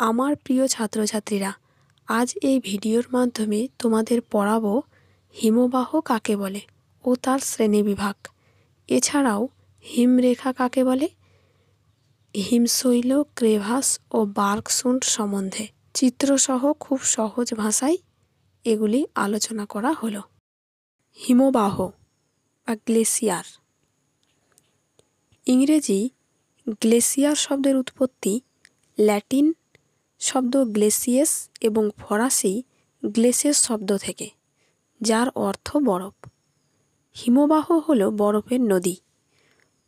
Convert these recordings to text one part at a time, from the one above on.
আমার প্রিয় ছাত্রছাত্রীরা, আজ এই ভিডিওর মাধ্যমে তোমাদের পড়াবো হিমবাহ কাকে বলে ও তার শ্রেণীবিভাগ। এছাড়াও হিমরেখা কাকে বলে, হিমশৈল, ক্রেভাস ও বার্গসুন্ড সম্বন্ধে চিত্রসহ খুব সহজ ভাষায় এগুলি আলোচনা করা হলো। হিমবাহ বা গ্লেসিয়ার। ইংরেজি গ্লেসিয়ার শব্দের উৎপত্তি ল্যাটিন শব্দ গ্লেসিয়েস এবং ফরাসি গ্লেসেস শব্দ থেকে, যার অর্থ বরফ। হিমবাহ হল বরফের নদী।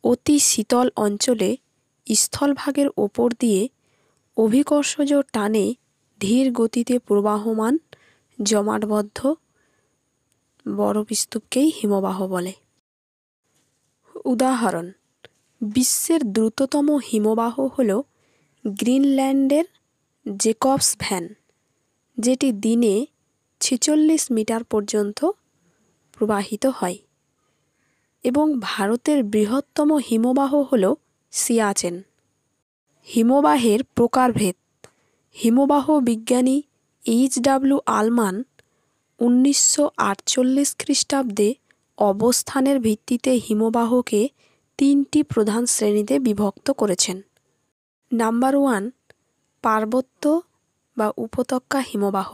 অতি শীতল অঞ্চলে স্থলভাগের ওপর দিয়ে অভিকর্ষজ টানে ধীর গতিতে প্রবাহমান জমাটবদ্ধ বরফস্তূপকেই হিমবাহ বলে। উদাহরণ: বিশ্বের দ্রুততম হিমবাহ হল গ্রিনল্যান্ডের জেকবস ভ্যান, যেটি দিনে 46 মিটার পর্যন্ত প্রবাহিত হয়, এবং ভারতের বৃহত্তম হিমবাহ হল সিয়াচেন। হিমবাহের প্রকারভেদ। হিমবাহ বিজ্ঞানী H.W. আলমান 1948 খ্রিস্টাব্দে অবস্থানের ভিত্তিতে হিমবাহকে 3টি প্রধান শ্রেণীতে বিভক্ত করেছেন। নাম্বার 1, পার্বত্য বা উপত্যকা হিমবাহ।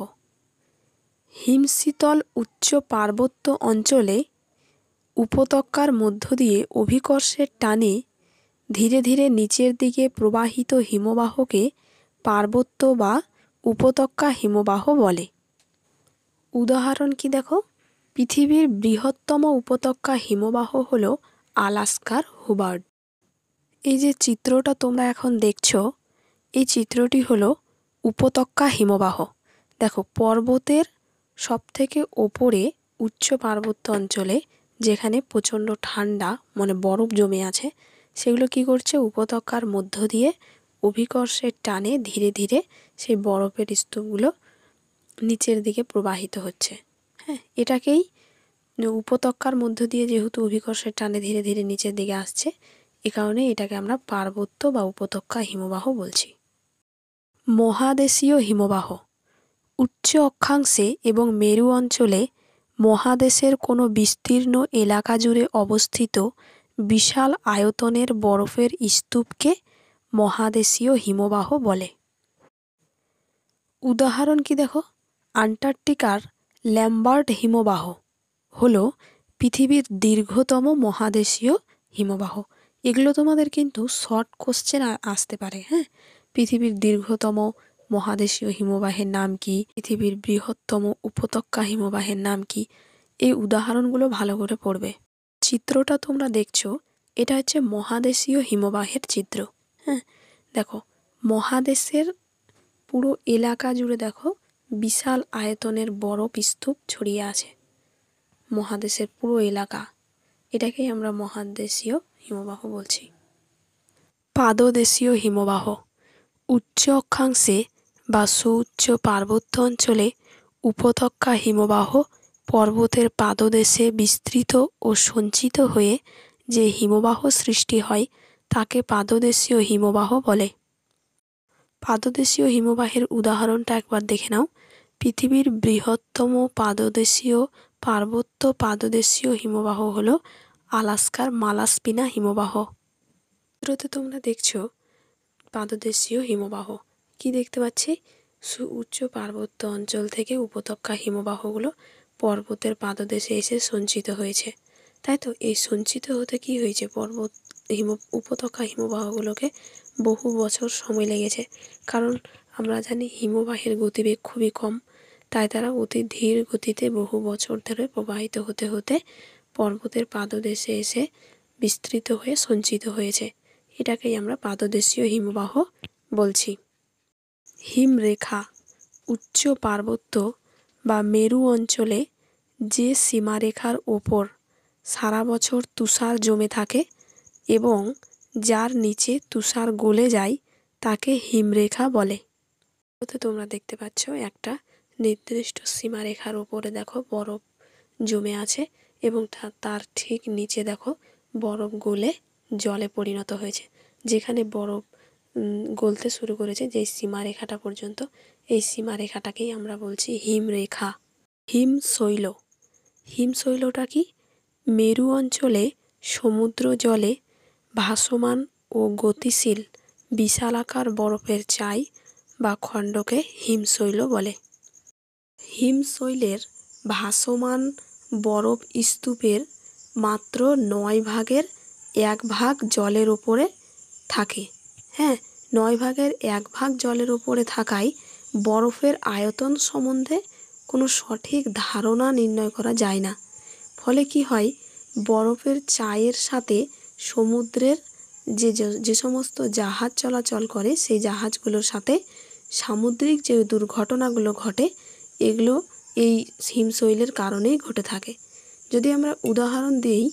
হিমশীতল উচ্চ পার্বত্য অঞ্চলে উপত্যকার মধ্য দিয়ে অভিকর্ষের টানে ধীরে ধীরে নিচের দিকে প্রবাহিত হিমবাহকে পার্বত্য বা উপত্যকা হিমবাহ বলে। উদাহরণ কি দেখো, পৃথিবীর বৃহত্তম উপত্যকা হিমবাহ হল আলাস্কার হুবার্ড। এই যে চিত্রটা তোমরা এখন দেখছো, এই চিত্রটি হলো উপত্যকা হিমবাহ। দেখো, পর্বতের সবথেকে ওপরে উচ্চ পার্বত্য অঞ্চলে যেখানে প্রচণ্ড ঠান্ডা, মানে বরফ জমে আছে, সেগুলো কি করছে, উপত্যকার মধ্য দিয়ে অভিকর্ষের টানে ধীরে ধীরে সেই বরফের স্তূপগুলো নিচের দিকে প্রবাহিত হচ্ছে। হ্যাঁ, এটাকেই উপত্যকার মধ্য দিয়ে যেহেতু অভিকর্ষের টানে ধীরে ধীরে নিচের দিকে আসছে, এ কারণে এটাকে আমরা পার্বত্য বা উপত্যকা হিমবাহ বলছি। মহাদেশীয় হিমবাহ। উচ্চ অক্ষাংশে এবং মেরু অঞ্চলে মহাদেশের কোনো বিস্তীর্ণ এলাকা জুড়ে অবস্থিত বিশাল আয়তনের বরফের স্তূপকে মহাদেশীয় হিমবাহ বলে। উদাহরণ কি দেখো, আন্টার্কটিকার ল্যাম্বার্ট হিমবাহ হল পৃথিবীর দীর্ঘতম মহাদেশীয় হিমবাহ। এগুলো তোমাদের কিন্তু শর্ট কোশ্চেন আসতে পারে। হ্যাঁ, পৃথিবীর দীর্ঘতম মহাদেশীয় হিমবাহের নাম কি, পৃথিবীর বৃহত্তম উপত্যকা হিমবাহের নাম কি, এই উদাহরণগুলো ভালো করে পড়বে। চিত্রটা তোমরা দেখছো, এটা হচ্ছে মহাদেশীয় হিমবাহের চিত্র। হ্যাঁ, দেখো, মহাদেশের পুরো এলাকা জুড়ে দেখো বিশাল আয়তনের বরফ স্তূপ ছড়িয়ে আছে। মহাদেশের পুরো এলাকা, এটাকেই আমরা মহাদেশীয় হিমবাহ বলছি। পাদদেশীয় হিমবাহ। উচ্চ অক্ষাংশে বা সুউচ্চ পার্বত্য অঞ্চলে উপত্যকা হিমবাহ পর্বতের পাদদেশে বিস্তৃত ও সঞ্চিত হয়ে যে হিমবাহ সৃষ্টি হয় তাকে পাদদেশীয় হিমবাহ বলে। পাদদেশীয় হিমবাহের উদাহরণটা একবার দেখে নাও। পৃথিবীর বৃহত্তম পার্বত্য পাদদেশীয় হিমবাহ হল আলাস্কার মালাস্পিনা হিমবাহ। চিত্রতে তোমরা দেখছো পাদদেশীয় হিমবাহ। কি দেখতে পাচ্ছি, সুউচ্চ পার্বত্য অঞ্চল থেকে উপত্যকা হিমবাহগুলো পর্বতের পাদদেশে এসে সঞ্চিত হয়েছে, তাই তো? এই সঞ্চিত হতে কি হয়েছে, উপত্যকা হিমবাহগুলোকে বহু বছর সময় লেগেছে। কারণ আমরা জানি হিমবাহের গতিবেগ খুবই কম, তাই তারা অতি ধীর গতিতে বহু বছর ধরে প্রবাহিত হতে হতে পর্বতের পাদদেশে এসে বিস্তৃত হয়ে সঞ্চিত হয়েছে। এটাকেই আমরা পাদদেশীয় হিমবাহ বলছি। হিমরেখা। উচ্চ পার্বত্য বা মেরু অঞ্চলে যে সীমারেখার ওপর সারা বছর তুষার জমে থাকে এবং যার নিচে তুষার গলে যায় তাকে হিমরেখা বলে। তোমরা দেখতে পাচ্ছ একটা নির্দিষ্ট সীমারেখার ওপরে দেখো বরফ জমে আছে এবং তার ঠিক নিচে দেখো বরফ গলে জলে পরিণত হয়েছে। যেখানে বরফ গলতে শুরু করেছে, যেই সীমারেখাটা পর্যন্ত, এই সীমারেখাটাকেই আমরা বলছি হিমরেখা। হিমশৈল। হিমশৈলটা কি? মেরু অঞ্চলে সমুদ্র জলে ভাসমান ও গতিশীল বিশালাকার বরফের চাই বা খণ্ডকে হিমশৈল বলে। হিমশৈলের ভাসমান বরফ স্তূপের মাত্র 9 ভাগের 1 ভাগ জলের ওপরে থাকে। হ্যাঁ, 9 ভাগের 1 ভাগ জলের ওপরে থাকায় বরফের আয়তন সম্বন্ধে কোনো সঠিক ধারণা নির্ণয় করা যায় না। ফলে কি হয়, বরফের চায়ের সাথে সমুদ্রের যে সমস্ত জাহাজ চলাচল করে সেই জাহাজগুলোর সাথে সামুদ্রিক যে দুর্ঘটনাগুলো ঘটে, এগুলো এই হিমশৈলের কারণেই ঘটে থাকে। যদি আমরা উদাহরণ দিই,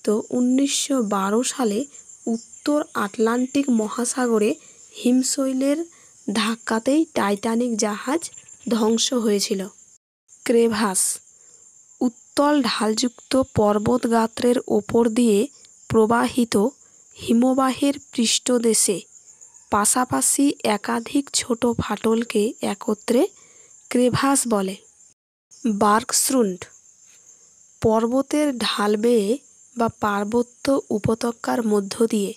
তো 1912 সালে উত্তর আটলান্টিক মহাসাগরে হিমশৈলের ধাক্কাতেই টাইটানিক জাহাজ ধ্বংস হয়েছিল। ক্রেভাস। উত্তল ঢালযুক্ত পর্বতগাত্রের ওপর দিয়ে প্রবাহিত হিমবাহের পৃষ্ঠদেশে পাশাপাশি একাধিক ছোট ফাটলকে একত্রে ক্রেভাস বলে। বার্কশ্রুন্ড। পর্বতের ঢাল বেয়ে বা পার্বত্য উপত্যকার মধ্য দিয়ে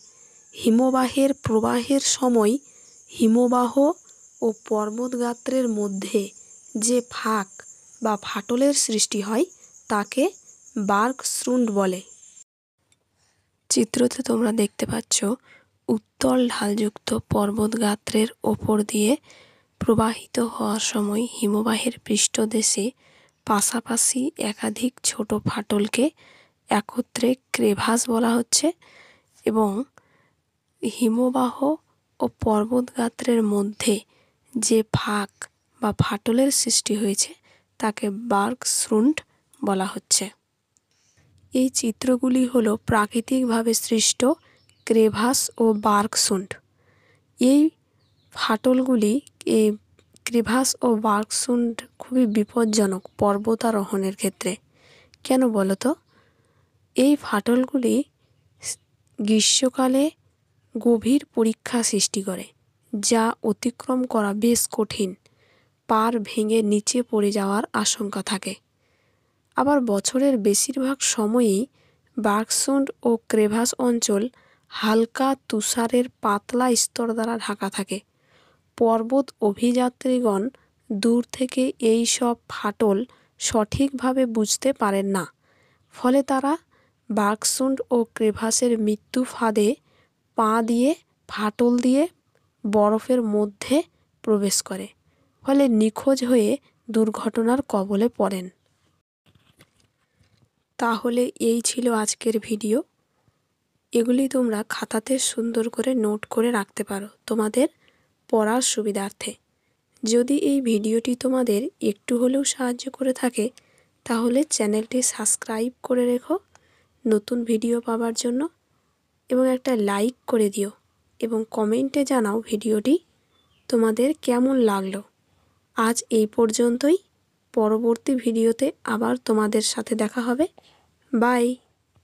হিমবাহের প্রবাহের সময় হিমবাহ ও পর্বতগাত্রের মধ্যে যে ফাঁক বা ফাটলের সৃষ্টি হয় তাকে বার্কশ্রুন্ড বলে। চিত্রতে তোমরা দেখতে পাচ্ছ উত্তল ঢালযুক্ত পর্বতগাত্রের ওপর দিয়ে প্রবাহিত হওয়ার সময় হিমবাহের পৃষ্ঠদেশে পাশাপাশি একাধিক ছোট ফাটলকে একত্রে ক্রেভাস বলা হচ্ছে, এবং হিমবাহ ও পর্বতগাত্রের মধ্যে যে ফাঁক বা ফাটলের সৃষ্টি হয়েছে তাকে বার্কশ্রুন্ড বলা হচ্ছে। এই চিত্রগুলি হলো প্রাকৃতিকভাবে সৃষ্ট ক্রেভাস ও বার্কশ্রুন্ড। এই ফাটলগুলি, এই ক্রেভাস ও বার্কশ্রুন্ড খুবই বিপজ্জনক পর্বতারোহণের ক্ষেত্রে। কেন বলো তো? এই ফাটলগুলি গ্রীষ্মকালে গভীর পরীক্ষা সৃষ্টি করে, যা অতিক্রম করা বেশ কঠিন। পাড় ভেঙে নিচে পড়ে যাওয়ার আশঙ্কা থাকে। আবার বছরের বেশিরভাগ সময়ই বার্কশ্রুন্ড ও ক্রেভাস অঞ্চল হালকা তুষারের পাতলা স্তর দ্বারা ঢাকা থাকে। পর্বত অভিযাত্রীগণ দূর থেকে এই সব ফাটল সঠিকভাবে বুঝতে পারেন না, ফলে তারা বার্কশ্রুন্ড ও ক্রেভাসের মৃত্যু ফাঁদে পা দিয়ে ফাটল দিয়ে বরফের মধ্যে প্রবেশ করে, ফলে নিখোঁজ হয়ে দুর্ঘটনার কবলে পড়েন। তাহলে এই ছিল আজকের ভিডিও। এগুলি তোমরা খাতাতে সুন্দর করে নোট করে রাখতে পারো তোমাদের পড়ার সুবিধার্থে। যদি এই ভিডিওটি তোমাদের একটু হলেও সাহায্য করে থাকে তাহলে চ্যানেলটি সাবস্ক্রাইব করে রেখো নতুন ভিডিও পাওয়ার জন্য, এবং একটা লাইক করে দিও এবং কমেন্টে জানাও ভিডিওটি তোমাদের কেমন লাগলো। আজ এই পর্যন্তই। পরবর্তী ভিডিওতে আবার তোমাদের সাথে দেখা হবে। বাই।